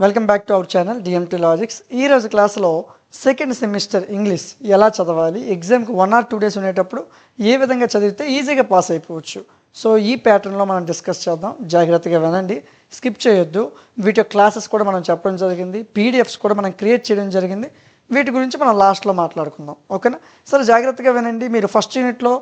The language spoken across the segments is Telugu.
Welcome back to our channel DMT logics. ఈరోజు క్లాస్లో సెకండ్ సెమిస్టర్ ఇంగ్లీష్ ఎలా చదవాలి, ఎగ్జామ్కి 1 or 2 days ఉండేటప్పుడు ఏ విధంగా చదివితే ఈజీగా పాస్ అయిపోవచ్చు. సో ఈ ప్యాటర్న్లో మనం డిస్కస్ చేద్దాం. జాగ్రత్తగా వినండి, స్కిప్ చేయొద్దు. వీటి క్లాసెస్ కూడా మనం చెప్పడం జరిగింది, పీడిఎఫ్స్ కూడా మనం క్రియేట్ చేయడం జరిగింది. వీటి గురించి మనం లాస్ట్లో మాట్లాడుకుందాం, ఓకేనా? సరే, జాగ్రత్తగా వినండి. మీరు ఫస్ట్ యూనిట్లో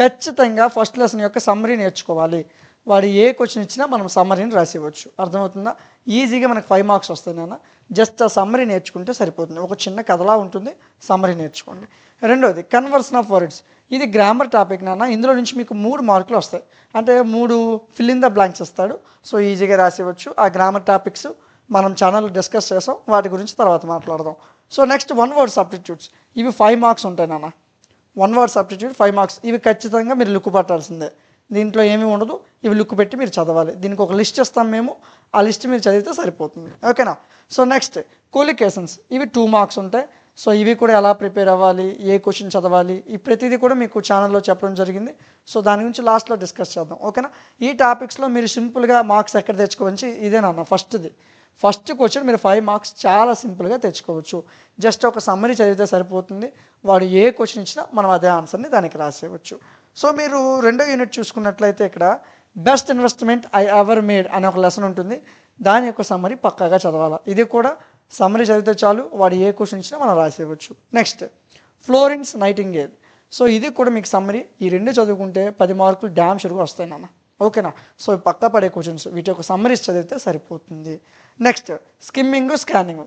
ఖచ్చితంగా ఫస్ట్ లెసన్ యొక్క సమ్మరీ నేర్చుకోవాలి. వాడు ఏ క్వశ్చన్ ఇచ్చినా మనం సమ్మరీని రాసివ్వచ్చు. అర్థమవుతుందా? ఈజీగా మనకు 5 marks వస్తాయి నాన్న. జస్ట్ ఆ సమ్మరీ నేర్చుకుంటే సరిపోతుంది. ఒక చిన్న కథలా ఉంటుంది, సమ్మరీ నేర్చుకోండి. రెండోది కన్వర్షన్ ఆఫ్ వర్డ్స్. ఇది గ్రామర్ టాపిక్ నాన్న. ఇందులో నుంచి మీకు 3 మార్కులు వస్తాయి. అంటే 3 ఫిల్ ఇన్ ద బ్లాంక్స్ ఇస్తాడు. సో ఈజీగా రాసివ్వచ్చు. ఆ గ్రామర్ టాపిక్స్ మనం ఛానల్లో డిస్కస్ చేసాం, వాటి గురించి తర్వాత మాట్లాడదాం. So next 1 word substitutes. ఇవి 5 marks ఉంటాయి నాన్న. 1 word సబ్స్టిట్యూట్ 5 marks. ఇవి ఖచ్చితంగా మీరు లుక్కు పట్టాల్సిందే. దీంట్లో ఏమీ ఉండదు, ఇవి లుక్కు పెట్టి మీరు చదవాలి. దీనికి ఒక లిస్ట్ ఇస్తాం మేము, ఆ లిస్ట్ మీరు చదివితే సరిపోతుంది, ఓకేనా? So next complications. ఇవి 2 marks ఉంటాయి. సో ఇవి కూడా ఎలా ప్రిపేర్ అవ్వాలి, ఏ క్వశ్చన్ చదవాలి, ఈ ప్రతిదీ కూడా మీకు ఛానల్లో చెప్పడం జరిగింది. సో దాని గురించి లాస్ట్లో డిస్కస్ చేద్దాం, ఓకేనా? ఈ టాపిక్స్లో మీరు సింపుల్గా మార్క్స్ ఎక్కడ తెచ్చుకోవచ్చు, ఇదేనన్న ఫస్ట్ క్వశ్చన్. మీరు 5 marks చాలా సింపుల్గా తెచ్చుకోవచ్చు. జస్ట్ ఒక సమ్మరీ చదివితే సరిపోతుంది. వాడు ఏ క్వశ్చన్ ఇచ్చినా మనం అదే ఆన్సర్ని దానికి రాసేయవచ్చు. సో మీరు రెండో యూనిట్ చూసుకున్నట్లయితే ఇక్కడ best investment I ever made అనే ఒక లెసన్ ఉంటుంది. దాని యొక్క సమ్మరీ పక్కాగా చదవాలి. ఇది కూడా సమ్మరీ చదివితే చాలు, వాడు ఏ క్వశ్చన్ ఇచ్చినా మనం రాసేయవచ్చు. Next Florence Nightingale. సో ఇది కూడా మీకు సమ్మరీ. ఈ రెండు చదువుకుంటే 10 మార్కులు డ్యామ్ షూర్గా వస్తాయి నాన్న, ఓకేనా? సో పక్కా పడే క్వశ్చన్స్, వీటి యొక్క సమ్మరీస్ చదివితే సరిపోతుంది. Next skimming, scanning.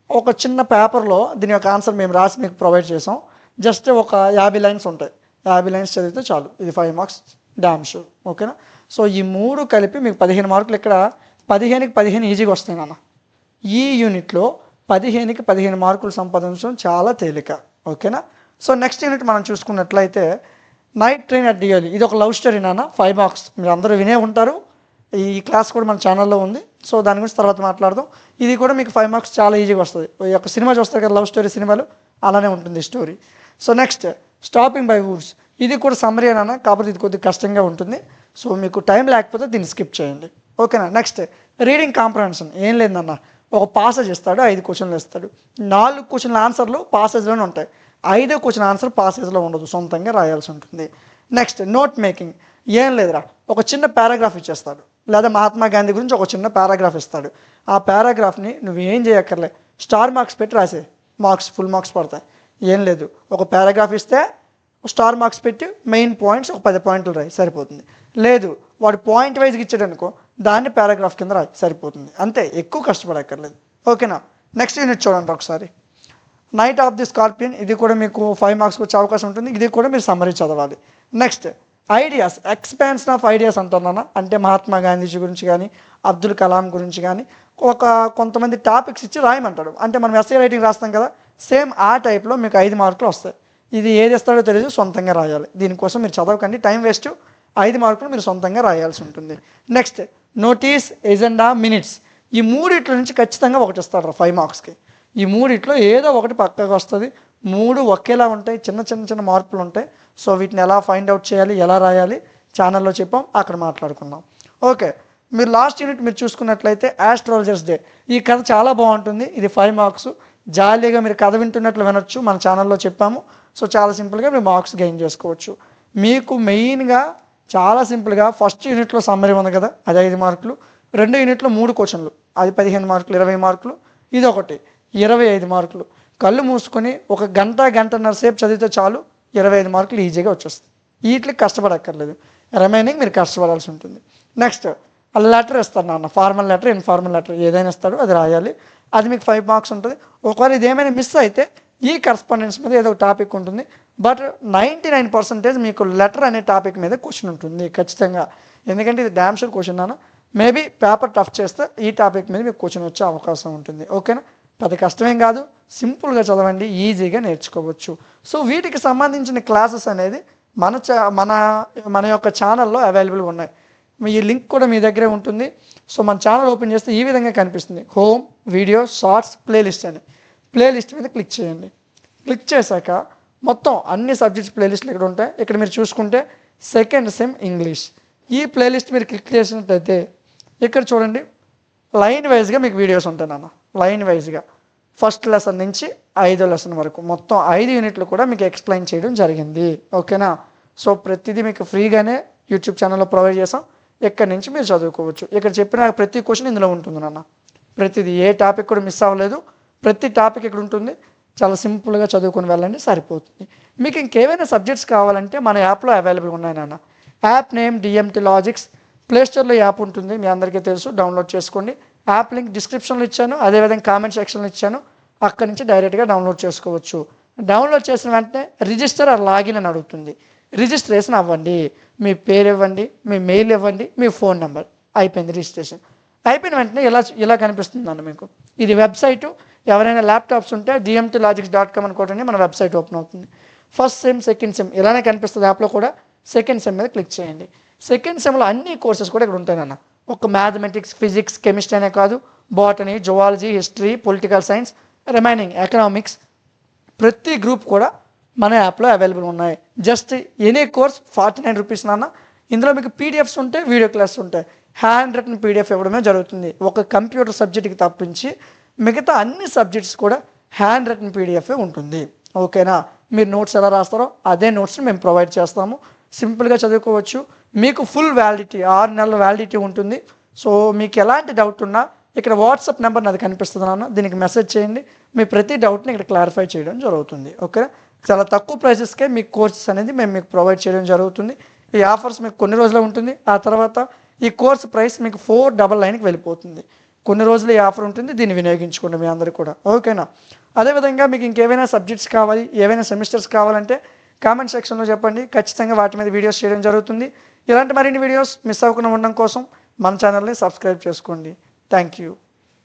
ఒక చిన్న పేపర్లో దీని యొక్క ఆన్సర్ మేము రాసి మీకు ప్రొవైడ్ చేసాం. జస్ట్ ఒక 50 lines ఉంటాయి. 50 lines చదివితే చాలు. ఇది 5 marks డ్యామ్ షూర్, ఓకేనా? సో ఈ 3 కలిపి మీకు 15 మార్కులు. ఇక్కడ 15కి 15 ఈజీగా వస్తాయి నాన్న. ఈ యూనిట్లో 15కి 15 మార్కులు సంపాదించడం చాలా తేలిక, ఓకేనా? సో నెక్స్ట్ యూనిట్ మనం చూసుకున్నట్లయితే నైట్ ట్రైన్ అట్ డియోలి. ఇది ఒక లవ్ స్టోరీ నాన్న, 5 marks. మీరు అందరూ వినే ఉంటారు. ఈ క్లాస్ కూడా మన ఛానల్లో ఉంది. సో దాని గురించి తర్వాత మాట్లాడదాం. ఇది కూడా మీకు 5 marks చాలా ఈజీగా వస్తుంది. ఈ యొక్క సినిమా చూస్తారు కదా, లవ్ స్టోరీ సినిమాలు, అలానే ఉంటుంది story. So next stopping by Woods. ఇది కూడా సమ్మరీ అన్న, కాకపోతే ఇది కొద్దిగా కష్టంగా ఉంటుంది. సో మీకు టైం లేకపోతే దీన్ని స్కిప్ చేయండి, ఓకేనా? Next reading comprehension. ఏం లేదన్న, ఒక పాసేజ్ ఇస్తాడు, 5 questions ఇస్తాడు. 4 questions ఆన్సర్లు పాసేజ్లోనే ఉంటాయి. 5వ క్వశ్చన్ ఆన్సర్ పాసేజ్లో ఉండదు, సొంతంగా రాయాల్సి ఉంటుంది. Next note making. ఏం లేదురా, ఒక చిన్న పారాగ్రాఫ్ ఇచ్చేస్తాడు, లేదా మహాత్మా గాంధీ గురించి ఒక చిన్న పారాగ్రాఫ్ ఇస్తాడు. ఆ పారాగ్రాఫ్ని నువ్వు ఏం చేయక్కర్లే, స్టార్ మార్క్స్ పెట్టి రాసే, ఫుల్ మార్క్స్ పడతాయి. ఏం లేదు, ఒక పారాగ్రాఫ్ ఇస్తే స్టార్ మార్క్స్ పెట్టి మెయిన్ పాయింట్స్ ఒక 10 points రాయి, సరిపోతుంది. లేదు వాడు పాయింట్ వైజ్గా ఇచ్చాడు అనుకో, దాన్ని పారాగ్రాఫ్ కింద రాయి, సరిపోతుంది. అంతే, ఎక్కువ కష్టపడక్కర్లేదు, ఓకేనా? నెక్స్ట్ యూనిట్ చూడండి ఒకసారి. Knight of the scorpion. ఇది కూడా మీకు 5 marks వచ్చే అవకాశం ఉంటుంది. ఇది కూడా మీరు సమ్మరీ చదవాలి. Next ideas, expansion of ideas అంటున్నాను. అంటే మహాత్మా గాంధీజీ గురించి కానీ, అబ్దుల్ కలాం గురించి కానీ కొంతమంది టాపిక్స్ ఇచ్చి రాయమంటాడు. అంటే మనం ఎస్ఏ రైటింగ్ రాస్తాం కదా, సేమ్ ఆ టైప్లో మీకు 5 marks వస్తాయి. ఇది ఏది ఇస్తాడో తెలియదు, సొంతంగా రాయాలి. దీనికోసం మీరు చదవకండి, టైం వేస్ట్. 5 marks మీరు సొంతంగా రాయాల్సి ఉంటుంది. Next notice, agenda, minutes. ఈ 3 నుంచి ఖచ్చితంగా ఒకటి ఇస్తాడు 5 marksకి. ఈ 3 ఏదో ఒకటి పక్కగా వస్తుంది. 3 ఒకేలా ఉంటాయి, చిన్న మార్పులు ఉంటాయి. సో వీటిని ఎలా ఫైండ్ అవుట్ చేయాలి, ఎలా రాయాలి ఛానల్లో చెప్పాం, అక్కడ మాట్లాడుకుందాం, ఓకే? మీరు లాస్ట్ యూనిట్ మీరు చూసుకున్నట్లయితే ఆస్ట్రాలజర్స్ డే. ఈ కథ చాలా బాగుంటుంది. ఇది 5 marks. జాలీగా మీరు కథ వింటున్నట్లు వినొచ్చు, మన ఛానల్లో చెప్పాము. సో చాలా సింపుల్గా మీరు మార్క్స్ గెయిన్ చేసుకోవచ్చు. మీకు మెయిన్గా చాలా సింపుల్గా ఫస్ట్ యూనిట్లో సమ్మరీ ఉంది కదా, అది 5 marks. రెండో యూనిట్లో 3 questions, అది 15 marks, 20 marks. ఇది ఒకటి 25 marks. కళ్ళు మూసుకొని ఒక గంటన్నర సేపు చదివితే చాలు, 25 marks ఈజీగా వచ్చేస్తుంది. వీటికి కష్టపడక్కర్లేదు, రిమైనింగ్ మీరు కష్టపడాల్సి ఉంటుంది. నెక్స్ట్ లెటర్ ఇస్తాను నాన్న, ఫార్మల్ లెటర్, ఇన్ఫార్మల్ లెటర్, ఏదైనా ఇస్తాడు, అది రాయాలి. అది మీకు 5 marks ఉంటుంది. ఒకవేళ ఇది ఏమైనా మిస్ అయితే ఈ కరస్పాండెన్స్ మీద ఏదో ఒక టాపిక్ ఉంటుంది. బట్ 99% మీకు లెటర్ అనే టాపిక్ మీద క్వశ్చన్ ఉంటుంది ఖచ్చితంగా. ఎందుకంటే ఇది డ్యామ్ షూర్ క్వశ్చన్ నాన్న. మేబీ పేపర్ టఫ్ చేస్తే ఈ టాపిక్ మీద మీకు క్వశ్చన్ వచ్చే అవకాశం ఉంటుంది, ఓకేనా? పెద్ద కష్టమేం కాదు, సింపుల్గా చదవండి, ఈజీగా నేర్చుకోవచ్చు. సో వీటికి సంబంధించిన క్లాసెస్ అనేది మన యొక్క ఛానల్లో అవైలబుల్గా ఉన్నాయి. ఈ లింక్ కూడా మీ దగ్గరే ఉంటుంది. సో మన ఛానల్ ఓపెన్ చేస్తే ఈ విధంగా కనిపిస్తుంది, హోమ్, వీడియో, షార్ట్స్, ప్లేలిస్ట్ అని. ప్లేలిస్ట్ మీద క్లిక్ చేయండి. క్లిక్ చేశాక మొత్తం అన్ని సబ్జెక్ట్స్ ప్లేలిస్ట్లు ఇక్కడ ఉంటాయి. ఇక్కడ మీరు చూసుకుంటే సెకండ్ సెమ్ ఇంగ్లీష్, ఈ ప్లేలిస్ట్ మీరు క్లిక్ చేసినట్లయితే ఇక్కడ చూడండి, లైన్ వైజ్గా మీకు వీడియోస్ ఉంటాయి నాన్న. లైన్ వైజ్గా ఫస్ట్ లెసన్ నుంచి 5వ లెసన్ వరకు మొత్తం 5 యూనిట్లు కూడా మీకు ఎక్స్ప్లెయిన్ చేయడం జరిగింది. ఓకేనా? సో ప్రతిదీ మీకు ఫ్రీగానే యూట్యూబ్ ఛానల్లో ప్రొవైడ్ చేసాం. ఇక్కడి నుంచి మీరు చదువుకోవచ్చు. ఇక్కడ చెప్పిన ప్రతి క్వశ్చన్ ఇందులో ఉంటుంది నాన్న. ప్రతిదీ ఏ టాపిక్ కూడా మిస్ అవ్వలేదు. ప్రతి టాపిక్ ఇక్కడ ఉంటుంది. చాలా సింపుల్గా చదువుకొని వెళ్ళండి, సరిపోతుంది. మీకు ఇంకేమైనా సబ్జెక్ట్స్ కావాలంటే మన యాప్లో అవైలబుల్ ఉన్నాయి నాన్న. App name DMT logics. ప్లేస్టోర్లో యాప్ ఉంటుంది, మీ అందరికీ తెలుసు, డౌన్లోడ్ చేసుకోండి. యాప్ లింక్ డిస్క్రిప్షన్లో ఇచ్చాను, అదేవిధంగా కామెంట్ సెక్షన్లో ఇచ్చాను. అక్కడి నుంచి డైరెక్ట్గా డౌన్లోడ్ చేసుకోవచ్చు. డౌన్లోడ్ చేసిన వెంటనే రిజిస్టర్ ఆర్ లాగిన్ అని అడుగుతుంది. రిజిస్ట్రేషన్ అవ్వండి. మీ పేరు ఇవ్వండి, మీ మెయిల్ ఇవ్వండి, మీ ఫోన్ నెంబర్. అయిపోయింది రిజిస్ట్రేషన్. అయిపోయిన వెంటనే ఇలా కనిపిస్తుందండి మీకు. ఇది వెబ్సైటు. ఎవరైనా ల్యాప్టాప్స్ ఉంటే dmtlogics.com అని కొట్టండి, మన వెబ్సైట్ ఓపెన్ అవుతుంది. ఫస్ట్ సెమ్, సెకండ్ సెమ్ ఇలానే కనిపిస్తుంది యాప్లో కూడా. సెకండ్ సెమ్ మీద క్లిక్ చేయండి. సెకండ్ సెమ్లో అన్ని కోర్సెస్ కూడా ఇక్కడ ఉంటాయి నాన్న. ఒక మ్యాథమెటిక్స్, ఫిజిక్స్, కెమిస్ట్రీ అనే కాదు, botany, zoology, history, political science, remaining economics, ప్రతి గ్రూప్ కూడా మన యాప్లో అవైలబుల్ ఉన్నాయి. జస్ట్ ఎనీ కోర్స్ 49 రూపీస్ నాన్న. ఇందులో మీకు పీడిఎఫ్స్ ఉంటాయి, వీడియో క్లాస్ ఉంటాయి. హ్యాండ్ రిటన్ పీడిఎఫ్ ఇవ్వడమే జరుగుతుంది. ఒక కంప్యూటర్ సబ్జెక్ట్కి తప్పించి మిగతా అన్ని సబ్జెక్ట్స్ కూడా హ్యాండ్ రిటన్ పీడిఎఫే ఉంటుంది. ఓకేనా? మీరు నోట్స్ ఎలా రాస్తారో అదే నోట్స్ని మేము ప్రొవైడ్ చేస్తాము. సింపుల్గా చదువుకోవచ్చు. మీకు ఫుల్ వ్యాలిడిటీ 6 నెలల వ్యాలిడిటీ ఉంటుంది. సో మీకు ఎలాంటి డౌట్ ఉన్నా ఇక్కడ వాట్సాప్ నెంబర్ నాది కనిపిస్తుంది నాన్న, దీనికి మెసేజ్ చేయండి. మీ ప్రతి డౌట్ని ఇక్కడ క్లారిఫై చేయడం జరుగుతుంది. ఓకే? చాలా తక్కువ ప్రైసెస్కే మీకు కోర్సెస్ అనేది మేము మీకు ప్రొవైడ్ చేయడం జరుగుతుంది. ఈ ఆఫర్స్ మీకు కొన్ని రోజులు ఉంటుంది. ఆ తర్వాత ఈ కోర్స్ ప్రైస్ మీకు 499కి వెళ్ళిపోతుంది. కొన్ని రోజులు ఈ ఆఫర్ ఉంటుంది, దీన్ని వినియోగించుకోండి మీ అందరూ కూడా. ఓకేనా? అదేవిధంగా మీకు ఇంకేమైనా సబ్జెక్ట్స్ కావాలి, ఏవైనా సెమిస్టర్స్ కావాలంటే కామెంట్ సెక్షన్లో చెప్పండి. ఖచ్చితంగా వాటి మీద వీడియోస్ చేయడం జరుగుతుంది. ఇలాంటి మరిన్ని వీడియోస్ మిస్ అవ్వకుండా ఉండడం కోసం మన ఛానల్ని సబ్స్క్రైబ్ చేసుకోండి. Thank you.